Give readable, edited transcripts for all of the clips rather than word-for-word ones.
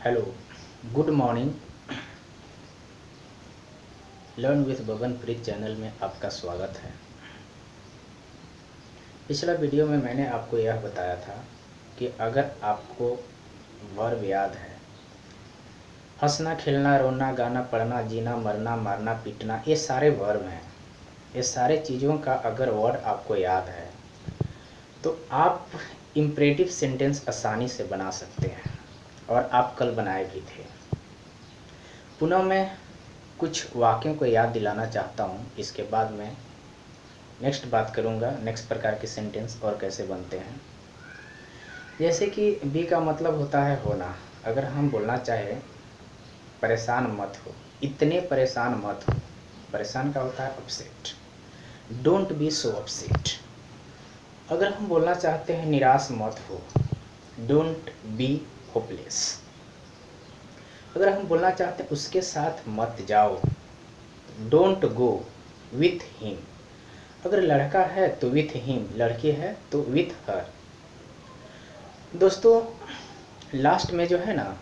Hello, good morning. Learn with Baban Preet channel में आपका स्वागत है। पिछला वीडियो में मैंने आपको यह बताया था कि अगर आपको वर्ब याद है, हंसना, खेलना, रोना, गाना, पढ़ना, जीना, मरना, मारना, पीटना, ये सारे वर्ब हैं। ये सारे चीज़ों का अगर वर्ड आपको याद है तो आप इम्परेटिव सेंटेंस आसानी से बना सकते हैं और आप कल बनाए भी थे। पुनः मैं कुछ वाक्यों को याद दिलाना चाहता हूँ। इसके बाद मैं नेक्स्ट बात करूँगा नेक्स्ट प्रकार के सेंटेंस और कैसे बनते हैं। जैसे कि बी का मतलब होता है होना। अगर हम बोलना चाहें परेशान मत हो, इतने परेशान मत हो, परेशान का होता है upset. Don't be so upset. अगर हम बोलना चाहते हैं निराश मत हो, डोंट बी होपलेस। अगर हम बोलना चाहते हैं उसके साथ मत जाओ, डोंट गो विथ हिम। अगर लड़का है तो विथ हिम, लड़की है तो विथ हर। दोस्तों, लास्ट में जो है ना,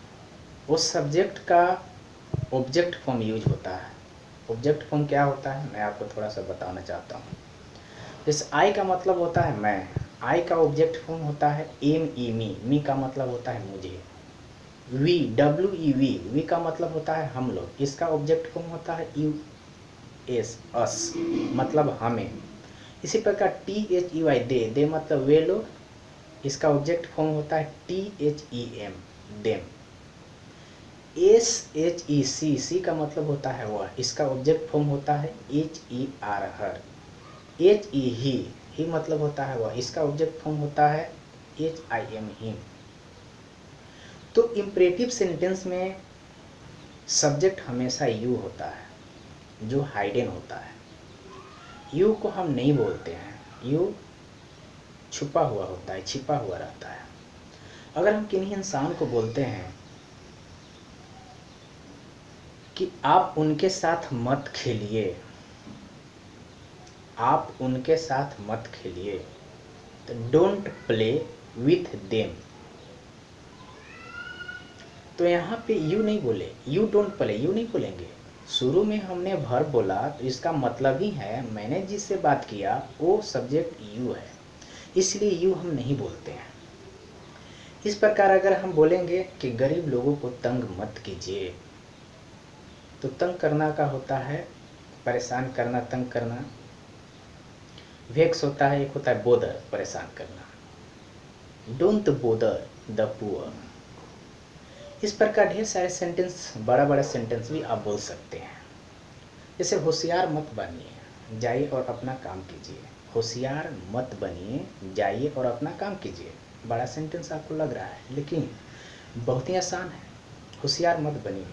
वो सब्जेक्ट का ऑब्जेक्ट फॉर्म यूज होता है। ऑब्जेक्ट फॉर्म क्या होता है मैं आपको थोड़ा सा बताना चाहता हूँ। जैसे आई का मतलब होता है मैं, आई का ऑब्जेक्ट फॉर्म होता है एम ई मी का मतलब होता है मुझे। वी, डब्ल्यू ई वी का मतलब होता है हम लोग, इसका ऑब्जेक्ट फॉर्म होता है यू एस, अस, मतलब हमें। इसी प्रकार T H E Y, they मतलब वे लोग, इसका ऑब्जेक्ट फॉर्म होता है T H E M, them. S H E she का मतलब होता है वह, इसका ऑब्जेक्ट फॉर्म होता है एच ई आर, हर। एच ई ही मतलब होता है वह, इसका ऑब्जेक्ट फॉर्म होता है एच आई एम, हिम। तो इम्परेटिव सेंटेंस में सब्जेक्ट हमेशा यू होता है, जो हाइडन होता है। यू को हम नहीं बोलते हैं, यू छुपा हुआ होता है, छिपा हुआ रहता है। अगर हम किन्हीं इंसान को बोलते हैं कि आप उनके साथ मत खेलिए, आप उनके साथ मत खेलिए, तो डोंट प्ले विथ देम। तो यहाँ पे यू नहीं बोले, यू डोंट प्ले, यू नहीं बोलेंगे। शुरू में हमने वर्ब बोला तो इसका मतलब ही है मैंने जिससे बात किया वो सब्जेक्ट यू है, इसलिए यू हम नहीं बोलते हैं। इस प्रकार अगर हम बोलेंगे कि गरीब लोगों को तंग मत कीजिए, तो तंग करना का होता है परेशान करना, तंग करना। वेक्स होता है, एक होता है बोदर, परेशान करना। Don't bother the poor. इस प्रकार ढेर सारे सेंटेंस, बड़ा बड़ा सेंटेंस भी आप बोल सकते हैं। जैसे होशियार मत बनिए, जाइए और अपना काम कीजिए। होशियार मत बनिए, जाइए और अपना काम कीजिए। बड़ा सेंटेंस आपको लग रहा है, लेकिन बहुत ही आसान है। होशियार मत बनिए,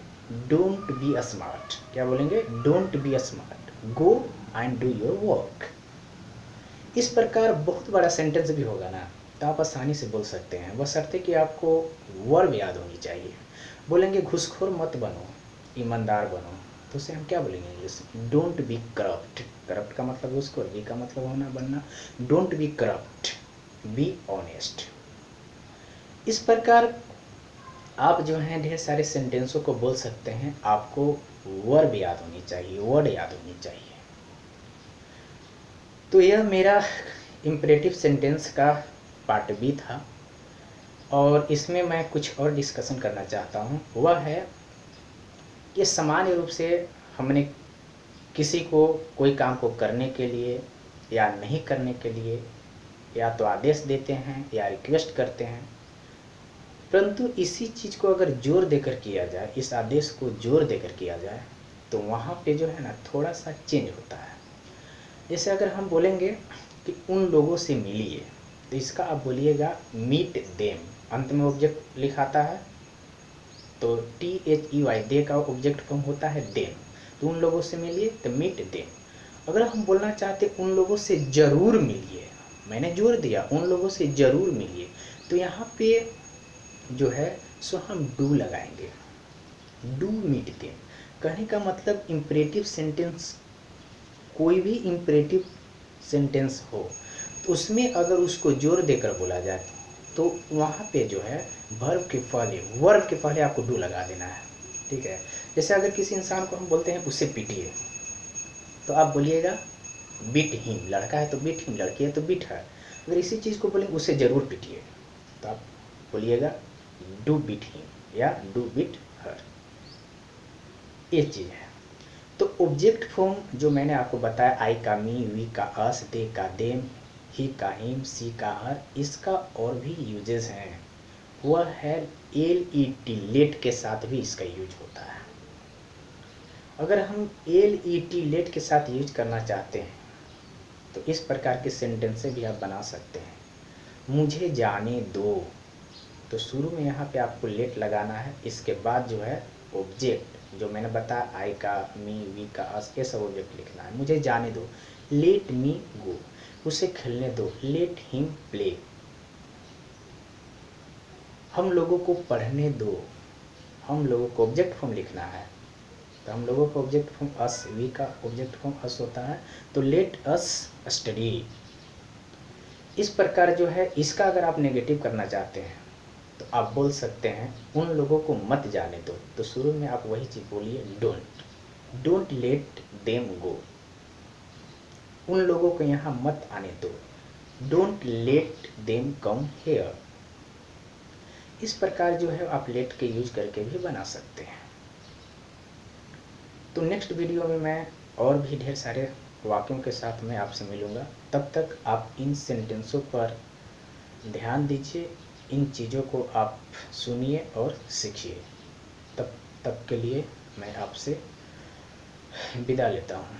डोंट बी स्मार्ट। क्या बोलेंगे? Don't be smart, go and do your work. इस प्रकार बहुत बड़ा सेंटेंस भी होगा ना, तो आप आसानी से बोल सकते हैं, बशर्ते कि आपको वर्ब याद होनी चाहिए। बोलेंगे घूसखोर मत बनो, ईमानदार बनो, तो उसे हम क्या बोलेंगे इंग्लिश में? Don't be corrupt. करप्ट का मतलब घूसखोर, बी का मतलब होना, बनना। Don't be corrupt, be honest. इस प्रकार आप जो हैं ढेर सारे सेंटेंसों को बोल सकते हैं। आपको वर्ब याद होनी चाहिए, वर्ड याद होनी चाहिए। तो यह मेरा इम्परेटिव सेंटेंस का पार्ट बी था, और इसमें मैं कुछ और डिस्कशन करना चाहता हूँ। वह है कि सामान्य रूप से हमने किसी को कोई काम को करने के लिए या नहीं करने के लिए या तो आदेश देते हैं या रिक्वेस्ट करते हैं, परंतु इसी चीज़ को अगर जोर देकर किया जाए, इस आदेश को जोर देकर किया जाए, तो वहाँ पे जो है ना थोड़ा सा चेंज होता है। जैसे अगर हम बोलेंगे कि उन लोगों से मिलिए, तो इसका आप बोलिएगा मीट देम। अंत में ऑब्जेक्ट लिखाता है, तो टी एच ई वाई, दे का ऑब्जेक्ट फॉर्म होता है देम। तो उन लोगों से मिलिए, तो मीट देम। अगर हम बोलना चाहते उन लोगों से ज़रूर मिलिए, मैंने जोर दिया उन लोगों से ज़रूर मिलिए, तो यहाँ पे जो है सो हम डू लगाएंगे, डू मीट देम। कहने का मतलब इम्परेटिव सेंटेंस, कोई भी इम्परेटिव सेंटेंस हो तो उसमें अगर उसको जोर देकर बोला जाए तो वहाँ पे जो है वर्ब के पहले आपको डू लगा देना है, ठीक है। जैसे अगर किसी इंसान को हम बोलते हैं उसे पीटिए, तो आप बोलिएगा बीट हिम, लड़का है तो बीट हिम, लड़की है तो बीट हर। अगर इसी चीज़ को बोलेंगे उसे ज़रूर पीटिए, तो आप बोलिएगा डू बीट हिम या डू बीट हर। ये चीज़ है। तो ऑब्जेक्ट फॉर्म जो मैंने आपको बताया, आई का मी, वी का अस, दे का देम, ही का हिम, सी का हर, इसका और भी यूजेस हैं। वह है LET, लेट के साथ भी इसका यूज होता है। अगर हम LET लेट के साथ यूज करना चाहते हैं तो इस प्रकार के सेंटेंसेस भी आप बना सकते हैं। मुझे जाने दो, तो शुरू में यहाँ पे आपको लेट लगाना है, इसके बाद जो है ऑब्जेक्ट जो मैंने बताया, आई का, मी, वी का, अस, ये सब ऑब्जेक्ट लिखना है। मुझे जाने दो, लेट मी गो, उसे खेलने दो, लेट हिम प्ले। हम लोगों को पढ़ने दो, हम लोगों को ऑब्जेक्ट फॉर्म लिखना है, तो हम लोगों का ऑब्जेक्ट फॉर्म अस, वी का ऑब्जेक्ट फॉर्म अस होता है, तो लेट अस स्टडी। इस प्रकार जो है, इसका अगर आप नेगेटिव करना चाहते हैं तो आप बोल सकते हैं उन लोगों को मत जाने दो, तो शुरू में आप वही चीज़ बोलिए, डोंट लेट देम गो, उन लोगों को यहाँ मत आने दो, don't let them come here. इस प्रकार जो है आप लेट के यूज करके भी बना सकते हैं। तो नेक्स्ट वीडियो में मैं और भी ढेर सारे वाक्यों के साथ मैं आपसे मिलूँगा। तब तक आप इन सेंटेंसों पर ध्यान दीजिए, इन चीज़ों को आप सुनिए और सीखिए। तब तक के लिए मैं आपसे विदा लेता हूँ।